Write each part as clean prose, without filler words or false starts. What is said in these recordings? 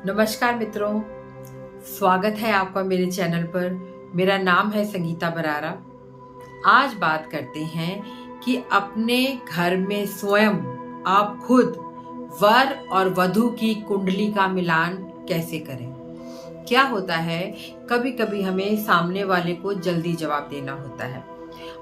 नमस्कार मित्रों, स्वागत है आपका मेरे चैनल पर। मेरा नाम है संगीता बरारा। आज बात करते हैं कि अपने घर में स्वयं आप खुद वर और वधू की कुंडली का मिलान कैसे करें। क्या होता है, कभी कभी हमें सामने वाले को जल्दी जवाब देना होता है।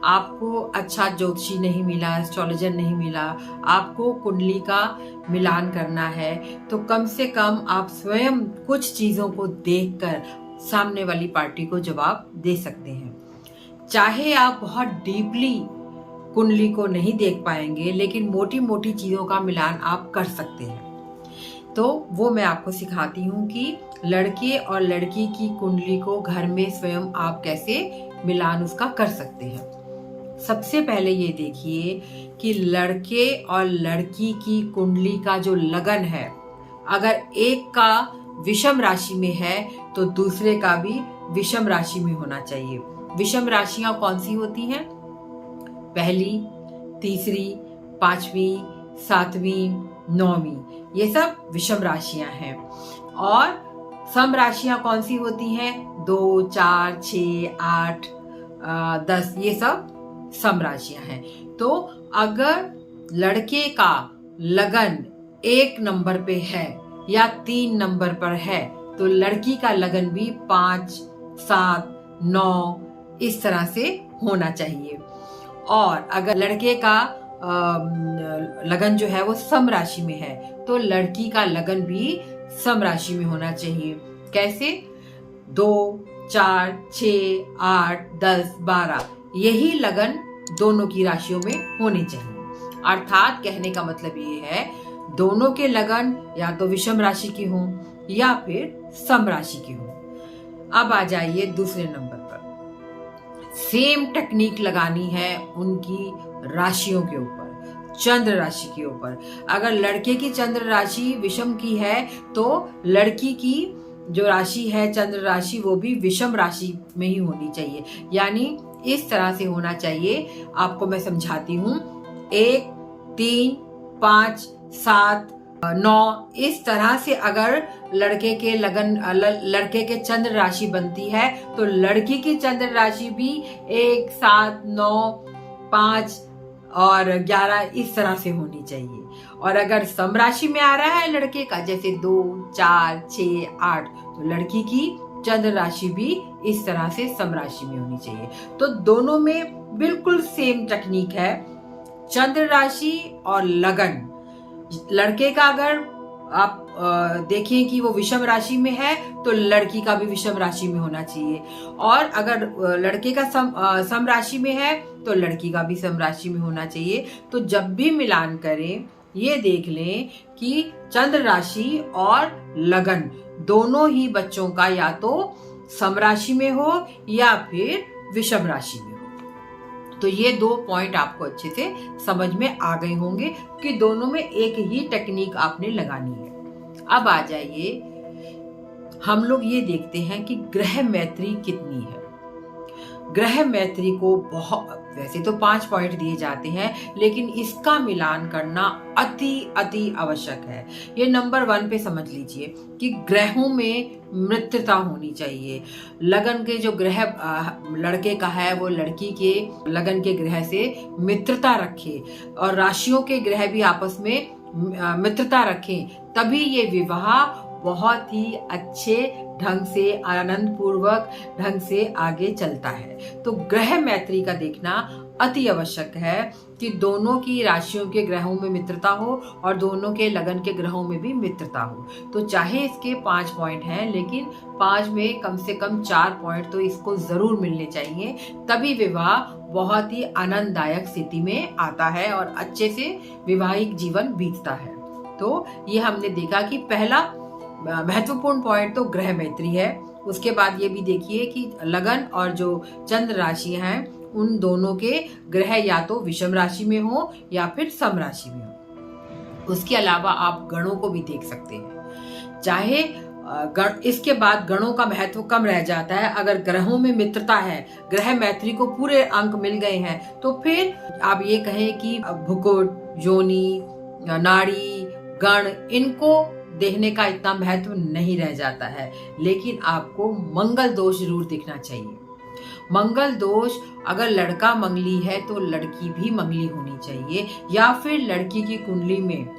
आपको अच्छा ज्योतिषी नहीं मिला, एस्ट्रोलॉजर नहीं मिला, आपको कुंडली का मिलान करना है, तो कम से कम आप स्वयं कुछ चीजों को देखकर सामने वाली पार्टी को जवाब दे सकते हैं। चाहे आप बहुत डीपली कुंडली को नहीं देख पाएंगे, लेकिन मोटी मोटी चीजों का मिलान आप कर सकते हैं। तो वो मैं आपको सिखाती हूँ कि लड़के और लड़की की कुंडली को घर में स्वयं आप कैसे मिलान उसका कर सकते हैं। सबसे पहले ये देखिए कि लड़के और लड़की की कुंडली का जो लगन है, अगर एक का विषम राशि में है तो दूसरे का भी विषम राशि में होना चाहिए। विषम राशियां कौन सी होती हैं? पहली, तीसरी, पांचवी, सातवीं, नौवीं, ये सब विषम राशियां हैं। और सम राशियां कौन सी होती हैं? 2, 4, 6, 8, 10, ये सब सम राशियां हैं। तो अगर लड़के का लगन 1 नंबर पे है या 3 नंबर पर है, तो लड़की का लगन भी 5, 7, 9 इस तरह से होना चाहिए। और अगर लड़के का लगन जो है वो सम राशि में है, तो लड़की का लगन भी सम राशि में होना चाहिए। कैसे? 2, 4, 6, 8, 10, 12 यही लगन दोनों की राशियों में होने चाहिए। अर्थात कहने का मतलब ये है, दोनों के लगन या तो विषम राशि की हों या फिर सम राशि की हों। अब आ जाइए दूसरे नंबर पर। सेम टेक्निक लगानी है उनकी राशियों के ऊपर, चंद्र राशि के ऊपर। अगर लड़के की चंद्र राशि विषम की है, तो लड़की की जो राशि है चंद्र राशि, वो भी विषम राशि में ही होनी चाहिए। यानी इस तरह से होना चाहिए। आपको मैं समझाती हूँ। 1, 3, 5, 7, 9 इस तरह से अगर लड़के के लड़के के चंद्र राशि बनती है, तो लड़की की चंद्र राशि भी 1, 7, 9, 5 और 11 इस तरह से होनी चाहिए। और अगर सम राशि में आ रहा है लड़के का, जैसे 2, 4, 6, 8, तो लड़की की चंद्र राशि भी इस तरह से सम राशि में होनी चाहिए। तो दोनों में बिल्कुल सेम टेक्निक है। चंद्र राशि और लगन, लड़के का अगर आप देखें कि वो विषम राशि में है, तो लड़की का भी विषम राशि में होना चाहिए। और अगर लड़के का सम राशि में है, तो लड़की का भी सम राशि में होना चाहिए। तो जब भी मिलान करें, ये देख लें कि चंद्र राशि और लगन दोनों ही बच्चों का या तो सम राशि में हो या फिर विषम राशि में हो। तो ये 2 पॉइंट आपको अच्छे से समझ में आ गए होंगे कि दोनों में एक ही टेक्निक आपने लगानी है। अब आ जाइए, हम लोग ये देखते हैं कि ग्रह मैत्री कितनी है। ग्रह मैत्री को वैसे तो 5 पॉइंट दिए जाते हैं, लेकिन इसका मिलान करना अति आवश्यक है। ये नंबर 1 पे समझ लीजिए कि ग्रहों में मित्रता होनी चाहिए। लगन के जो ग्रह लड़के का है, वो लड़की के लगन के ग्रह से मित्रता रखे, और राशियों के ग्रह भी आपस में मित्रता रखें, तभी ये विवाह बहुत ही अच्छे ढंग से, आनंद पूर्वक ढंग से आगे चलता है। तो ग्रह मैत्री का देखना अति आवश्यक है कि दोनों की राशियों के ग्रहों में मित्रता हो और दोनों के लगन के ग्रहों में भी मित्रता हो। तो चाहे इसके 5 पॉइंट हैं, लेकिन 5 में कम से कम 4 पॉइंट तो इसको जरूर मिलने चाहिए, तभी विवाह बहुत ही आनंददायक स्थिति में आता है और अच्छे से वैवाहिक जीवन बीतता है। तो ये हमने देखा कि पहला महत्वपूर्ण पॉइंट तो ग्रह मैत्री है। उसके बाद ये भी देखिए कि लगन और जो चंद्र राशि हैं, उन दोनों के ग्रह या तो विषम राशि में हो या फिर सम राशि में हो। उसके अलावा आप गणों को भी देख सकते हैं। चाहे इसके बाद गणों का महत्व कम रह जाता है। अगर ग्रहों में मित्रता है, ग्रह मैत्री को पूरे अंक मिल गए हैं, तो फिर आप ये कहें कि भुकुट, योनि, नाड़ी, गण, इनको देखने का इतना महत्व नहीं रह जाता है, लेकिन आपको मंगल दोष जरूर दिखना चाहिए। मंगल दोष, अगर लड़का मंगली है तो लड़की भी मंगली होनी चाहिए, या फिर लड़की की कुंडली में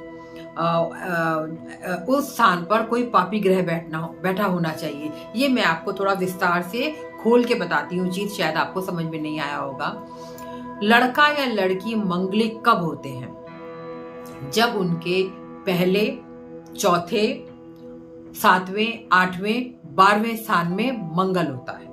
उस स्थान पर कोई पापी ग्रह बैठा होना चाहिए। ये मैं आपको थोड़ा विस्तार से खोल के बताती हूँ, चीज शायद आपको समझ में नहीं आया होगा। लड़का या लड़की मंगलिक कब होते हैं? जब उनके पहले, चौथे, 7वें, 8वें, 12वें स्थान में मंगल होता है।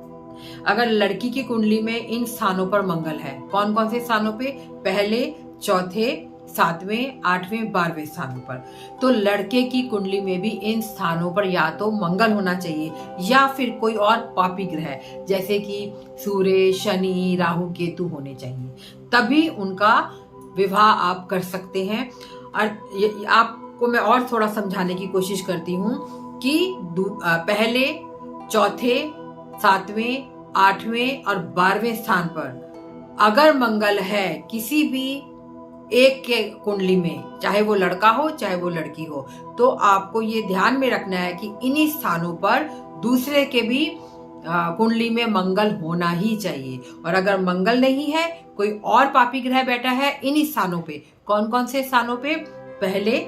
अगर लड़की की कुंडली में इन स्थानों पर मंगल है, कौन कौन से स्थानों पे? पहले, चौथे, 7वें, 8वें, 12वें स्थानों पर, तो लड़के की कुंडली में भी इन स्थानों पर या तो मंगल होना चाहिए या फिर कोई और पापी ग्रह जैसे कि सूर्य, शनि, राहु, केतु होने चाहिए, तभी उनका विवाह आप कर सकते हैं। और आपको मैं और थोड़ा समझाने की कोशिश करती हूँ कि पहले, चौथे, 7वें, 8वें और 12वें स्थान पर अगर मंगल है किसी भी एक के कुंडली में, चाहे वो लड़का हो चाहे वो लड़की हो, तो आपको ये ध्यान में रखना है कि इन्हीं स्थानों पर दूसरे के भी कुंडली में मंगल होना ही चाहिए। और अगर मंगल नहीं है, कोई और पापी ग्रह बैठा है इन्हीं स्थानों पे, कौन कौन से स्थानों पे? पहले,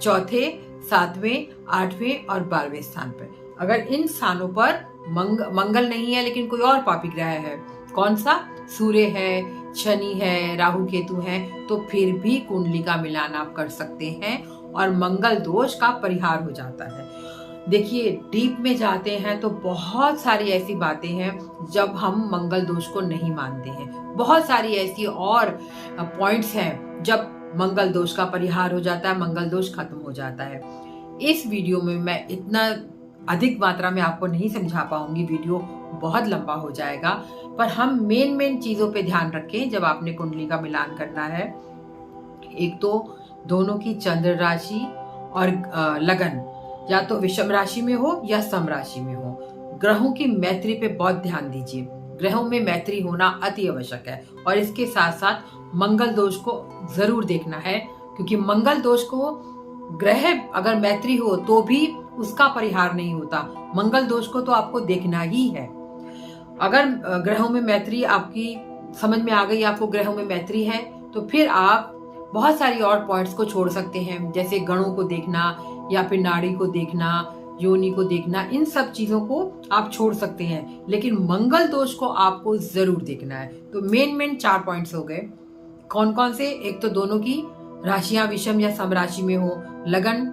चौथे, 7वें, 8वें और 12वें स्थान पे। अगर इन स्थानों पर मंगल नहीं है लेकिन कोई और पापी ग्रह है, कौन सा? सूर्य है, शनि है, राहु, केतु है, तो फिर भी कुंडली का मिलान आप कर सकते हैं और मंगल दोष का परिहार हो जाता है। देखिए, डीप में जाते हैं तो बहुत सारी ऐसी बातें हैं जब हम मंगल दोष को नहीं मानते हैं। बहुत सारी ऐसी और पॉइंट्स हैं जब मंगल दोष का परिहार हो जाता है, मंगल दोष खत्म हो जाता है। इस वीडियो में मैं इतना अधिक मात्रा में आपको नहीं समझा पाऊंगी, वीडियो बहुत लंबा हो जाएगा, पर हम मेन चीजों पे ध्यान रखें जब आपने कुंडली का मिलान करना है। एक तो दोनों की चंद्र राशि और लगन या तो विषम राशि में हो या सम राशि में हो। ग्रहों की मैत्री पे बहुत ध्यान दीजिए, ग्रहों में मैत्री होना अति आवश्यक है। और इसके साथ साथ मंगल दोष को जरूर देखना है, क्योंकि मंगल दोष को ग्रह अगर मैत्री हो तो भी उसका परिहार नहीं होता, मंगल दोष को तो आपको देखना ही है। अगर ग्रहों में मैत्री आपकी समझ में आ गई, आपको ग्रहों में मैत्री है, तो फिर आप बहुत सारी और पॉइंट्स को छोड़ सकते हैं, जैसे गणों को देखना या फिर नाड़ी को देखना, योनि को देखना, इन सब चीजों को आप छोड़ सकते हैं, लेकिन मंगल दोष को आपको जरूर देखना है। तो मेन 4 पॉइंट्स हो गए। कौन कौन से? एक तो दोनों की राशियां विषम या सम राशि में हो, लगन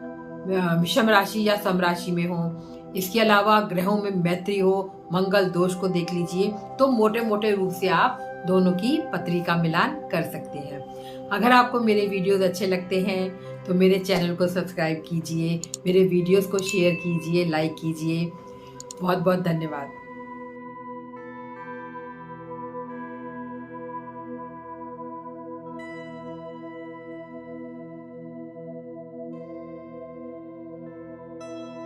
विषम राशि या सम राशि में हो, इसके अलावा ग्रहों में मैत्री हो, मंगल दोष को देख लीजिए, तो मोटे मोटे रूप से आप दोनों की पत्री का मिलान कर सकते हैं। अगर आपको मेरे वीडियोस अच्छे लगते हैं तो मेरे चैनल को सब्सक्राइब कीजिए, मेरे वीडियोस को शेयर कीजिए, लाइक कीजिए। बहुत बहुत धन्यवाद।